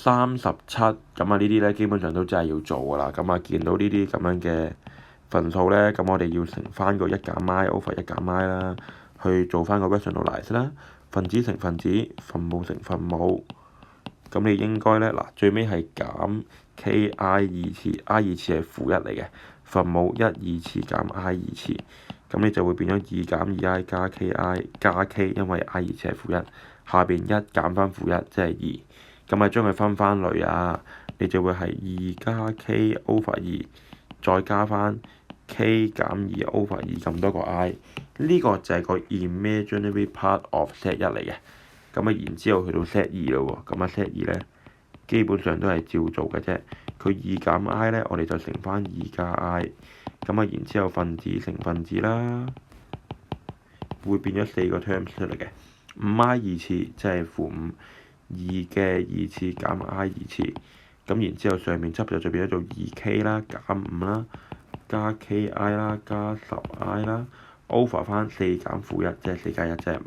37，咁啊呢啲咧基本上都真係要做㗎啦。咁啊見到呢啲咁樣嘅份數咧，咁我哋要乘翻個1減 i over 1減 i 啦，去做翻個 rationalize 啦，分子乘分子，分母乘分母。咁你應該咧嗱，最尾係減 ki 二次，i 二次係負1嚟嘅，分母1 2次減 i 二次，咁你就會變咗2減 2i 加 ki 加 k， 因為 i 二次係負1，下邊1減翻負1即係2，咁啊將佢分翻類啊，你就會係2加 k over 2，再加翻 k 減2 over 2咁多個 i， 呢個就係個 imaginary part of set 1嚟嘅。咁啊，然之後去到 set 2咯喎，咁啊 set 2咧基本上都係照做嘅啫。佢2減 i 咧，我哋就乘翻2加 i， 咁啊然之後分子乘分子啦，會變咗4個 terms 出嚟嘅。5i 二次即係負5，2嘅2次減 i 二次，咁然之後上面執就變咗做 2k 啦，減5啦，加 ki 啦，加 10i 啦，over 翻4減負1，即係4加1即係5。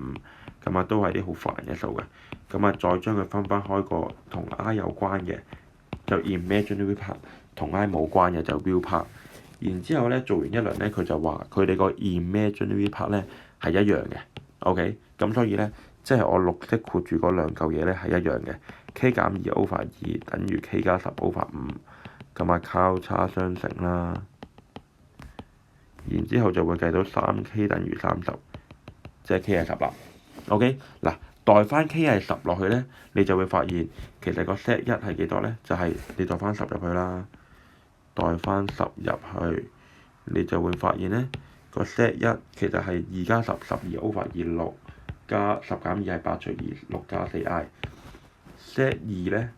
咁啊，都係啲好煩嘅數嘅。咁啊，再將佢分開個同 i 有關嘅就 imaginary part， 同 i 冇關嘅就 real part。然之後咧，做完一輪咧，佢就話佢哋個 imaginary part 咧係一樣嘅。OK， 咁所以咧，即係我綠色括住嗰兩嚿嘢咧係一樣嘅。k 減2 over 2等於 k 加10 over 5，咁啊交叉相乘啦。然之後就會計到 3k 等於30，即係 k 係10啦。OK， 嗱，代翻 k 係10落去咧，你就會發現其實個 set 1係幾多咧？就係你代翻10入去啦，代翻10入去，你就會發現咧個 set 1其實係2加10 12 over 2 6加10減2係8除2 6加4i。set 2咧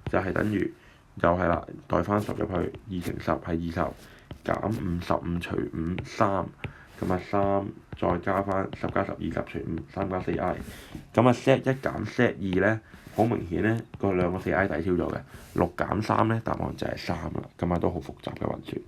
就係等於又係啦，代翻10入去，2乘10係20，減5 15除5 3。咁啊3再加翻10加12夾除5 3加 4i， 咁啊 set 1減 set 2咧，好明顯咧個兩個 4i 抵消咗嘅，6減3咧答案就係3啦，咁啊都好複雜嘅運算。